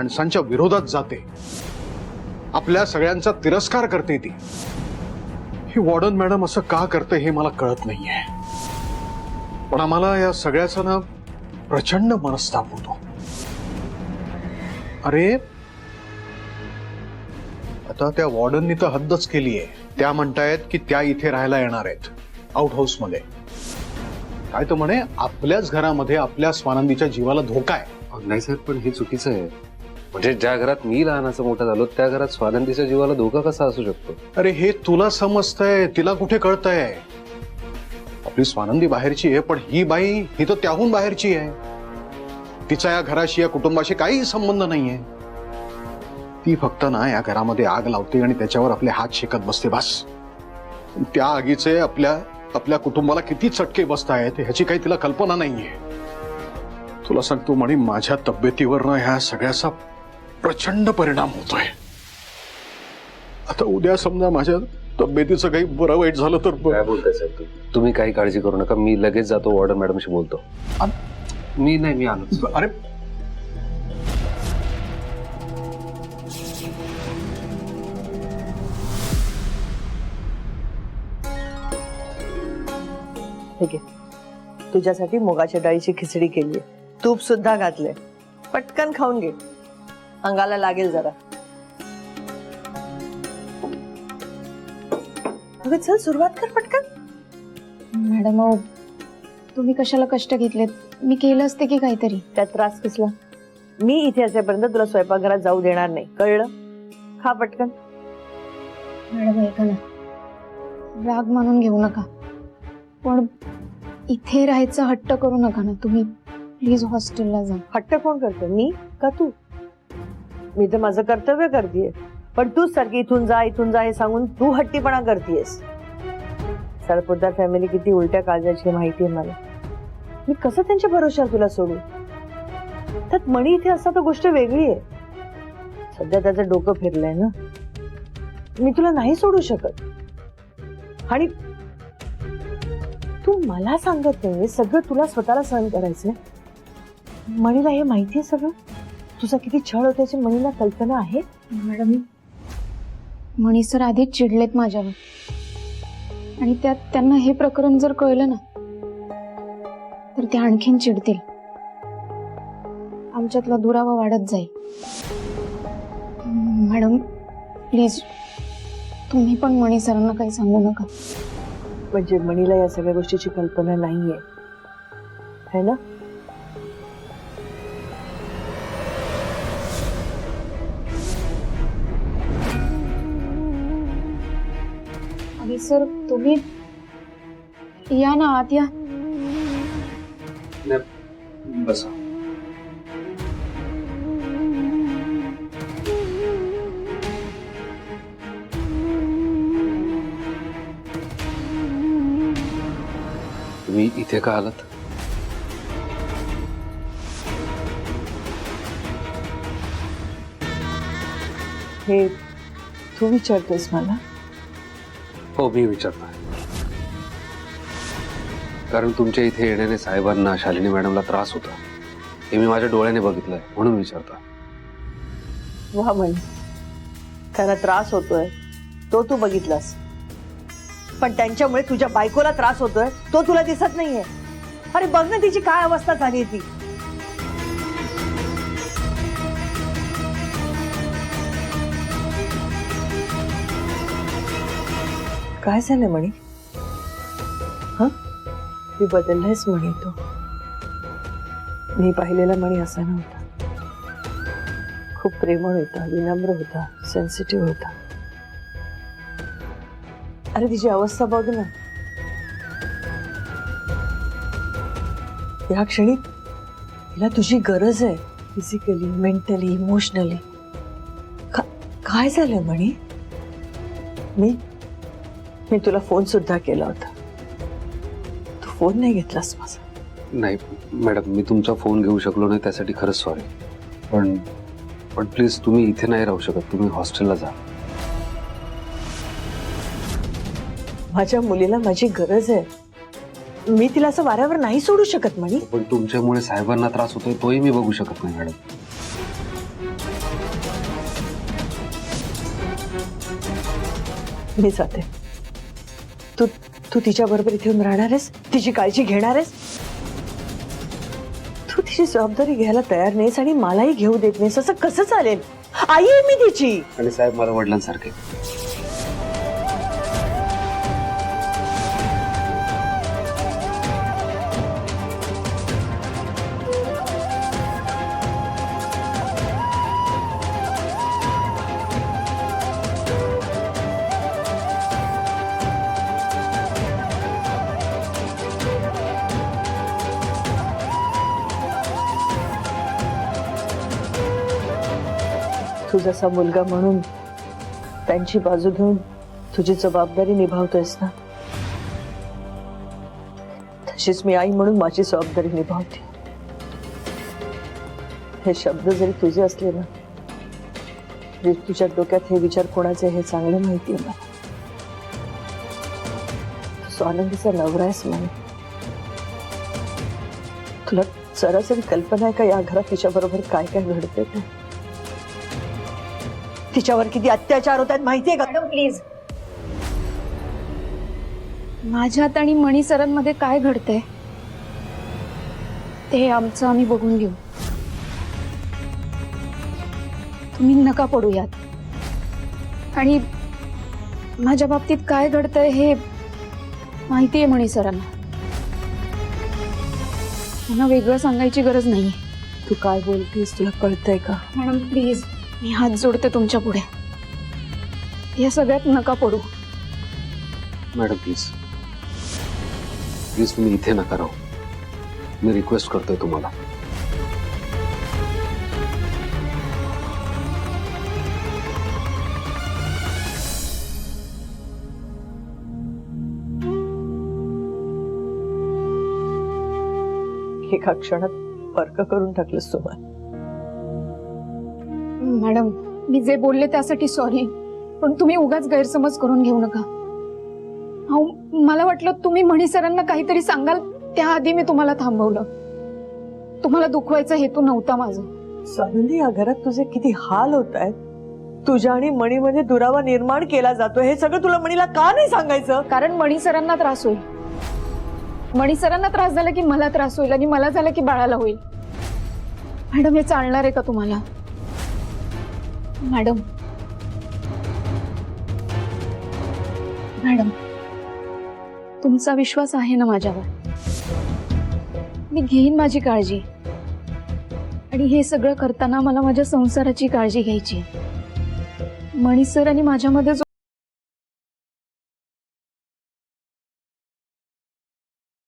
माणसांच्या विरोधात जाते, आपल्या सगळ्यांचा तिरस्कार करते ती। ही वॉर्डन मॅडम असं का करते हे मला कळत नाहीये, पण आम्हाला या सगळ्याचा ना प्रचंड मनस्ताप होतो। अरे आता त्या वॉर्डननी तर हद्दच केली आहे। त्या म्हणतायत की त्या इथे राहायला येणार आहेत, आउट हाऊस मध्ये। काय तर म्हणे आपल्याच घरामध्ये आपल्या स्वानंदीच्या जीवाला धोका आहे। नाही साहेब, पण हे चुकीचं आहे। म्हणजे ज्या घरात मी लहानाचा मोठा झालो त्या घरात स्वानंदीच्या जीवाला धोका कसा असू शकतो? अरे हे तुला समजतंय, तिला कुठे कळतंय? आपली स्वानंदी बाहेरची आहे, पण ही बाई ही तर त्याहून बाहेरची आहे। तिचा या घराशी या कुटुंबाशी काही संबंध नाहीये। ती फक्त ना या घरामध्ये आग लावते आणि त्याच्यावर आपले हात शेकत बसते बस। त्या आगीचे आपल्या कुटुंबाला किती चटके बसतायत ह्याची काही तिला कल्पना नाहीये। तुला सांगतो म्हणे माझ्या तब्येतीवर ना ह्या सगळ्याचा प्रचंड परिणाम होतोय। आता उद्या समजा माझ्या तब्येतीचं काही बरं वाईट झालं तर काय बोलताय साहेब? तुम्ही काही काळजी करू नका, मी लगेच जातो वॉर्डन मॅडमशी बोलतो। मी आलो। अरे ठीक आहे, तुझ्यासाठी मुगाच्या डाळीची खिचडी केली, तूप सुद्धा घातले, पटकन खाऊन घे, अंगाला लागेल जरा। अगं चल सुरुवात कर पटकन। मॅडम तुम्ही कशाला कष्ट घेतलेत, मी केलं असते की काहीतरी। त्यात त्रास कसला? मी इथे असेपर्यंत तुला स्वयंपाकघरात जाऊ देणार नाही, कळलं? खा पटकन। मॅडम ऐका ना, राग मानून घेऊ नका, पण इथे राहायचं हट्ट करू नका ना तुम्ही, प्लीज हॉस्टेलला जा। हट्ट कोण करतो, मी का तू? मी तर माझं कर्तव्य करतेय, पण तूच सारखी इथून जा हे सांगून तू हट्टीपणा करतेयस। सरपोतदार फॅमिली किती उलट्या काळजाची माहिती आहे मला। मी कसं त्यांच्या भरोश्यावर तुला सोडू? त्यात मणी इथे असता तर गोष्ट वेगळी आहे। सध्या त्याचं डोकं फिरलंय ना, मी तुला नाही सोडू शकत। आणि तू मला सांगत नाही, सगळं तुला स्वतःला सहन करायचंय। मणीला हे माहितीये सगळं? तुझा किती छळ होत्याची मणीला कल्पना आहे? मॅडम मणी सर आधीच चिडलेत माझ्यावर, आणि त्यात त्यांना हे प्रकरण जर कळलं ना तर ते आणखीन चिडतील, आमच्यातला दुरावा वाढत जाईल। मॅडम प्लीज तुम्ही पण मणी सरांना काही सांगू नका। म्हणजे मणीला या सगळ्या गोष्टीची कल्पना नाहीये है ना? अरे सर तुम्ही या ना, आत या। बसा। तुम्ही इथे का आलात? हे तू विचारतोस मला? हो, मी विचारतोय, कारण तुमच्या इथे येण्याने साहेबांना, शालिनी मॅडमला त्रास होता हे मी माझ्या डोळ्याने बघितलंय, म्हणून विचारतोय। वा म्हण, त्यांना त्रास होतोय तो तू बघितलास, पण त्यांच्यामुळे तुझ्या बायकोला त्रास होतोय तो तुला दिसत नाहीये। अरे बघ ना तिची काय अवस्था झाली ती। काय झालं म्हणे? हा, ती बदललायस म्हणे तो। मी पाहिलेला म्हणे असा नव्हता, खूप प्रेमळ होता, विनम्र होता, सेन्सिटिव्ह होता। अरे तिची अवस्था बघ ना, या क्षणी तिला तुझी गरज आहे, फिजिकली, मेंटली, इमोशनली। काय झालं म्हणे? मी तुला फोन सुद्धा केला होता, तू फोन नाही घेतलास माझा। नाही मॅडम, मी तुमचा फोन घेऊ शकलो नाही त्यासाठी खरंच सॉरी, पण प्लीज तुम्ही इथे नाही राहू शकत, तुम्ही हॉस्टेलला जा। माझ्या मुलीला माझी गरज आहे, मी तिला असं वाऱ्यावर नाही सोडू शकत म्हणी। पण तुमच्यामुळे साहेबांना त्रास होतोय तोही मी बघू शकत नाही मॅडम। मी जाते. तू तू तिच्या बरोबर इथे येऊन राहणार आहेस, तिची काळजी घेणार आहेस. तू तिची जबाबदारी घ्यायला तयार नाहीस आणि मलाही घेऊ देत नाहीस, असं कसं चालेल? आई आहे मी तिची. आणि साहेब मला वडिलांसारखे. तू जसा मुलगा म्हणून त्यांची बाजू घेऊन तुझी जबाबदारी निभावतोयस ना, तशीच मी आई म्हणून माझी जबाबदारी निभावते. हे शब्द जरी तुझे असले ना, तरी तुझ्या डोक्यात हे विचार कोणाचे हे चांगलं माहिती आहे मला. तू स्वानंदीचा नवरा आहेस म्हणून. तुला सरासरी कल्पना आहे का या घरात तिच्या बरोबर काय काय घडते ते? तिच्यावर किती अत्याचार होतात माहितीये का? मॅडम प्लीज, माझ्यात आणि मणी सरांमध्ये काय घडतंय ते आमचं आम्ही बघून घेऊ. तुम्ही नका पडू यात. आणि माझ्या बाबतीत काय घडतंय हे माहितीये मणी सरांना. त्यांना वेगळं सांगायची गरज नाही. तू काय बोलतेस तुला कळतंय का? मॅडम प्लीज, मी हात जोडते तुमच्या पुढे. या सगळ्यात नका पडू. मॅडम प्लीज प्लीज तुम्ही इथे नका राहू. मी रिक्वेस्ट करतोय तुम्हाला. एका क्षणात फरक करून टाकलंस तुम्हाला. मॅडम, मी जे बोलले त्यासाठी सॉरी, पण तुम्ही उगाच गैरसमज करून घेऊ नका. अहो, मला वाटलं तुम्ही मणी सरांना काहीतरी सांगाल, त्याआधी मी तुम्हाला थांबवलं. तुम्हाला दुखवायचा हेतू नव्हता माझा. स्वानंदी, या घरात तुझे किती हाल होत आहेत. तुझ्या आणि मणीमध्ये दुरावा निर्माण केला जातो. हे सगळं तुला मणीला का नाही सांगायचं? कारण मणी सरांना त्रास होईल. मणी सरांना त्रास झाला की मला त्रास होईल, आणि मला झाला की बाळाला होईल. मॅडम, हे चालणार आहे का तुम्हाला? मॅडम मॅडम तुमचा विश्वास आहे ना माझ्यावर? मी घेईन माझी काळजी. आणि हे सगळं करताना मला माझ्या संसाराची काळजी घ्यायची. मणी सर आणि माझ्यामध्ये जो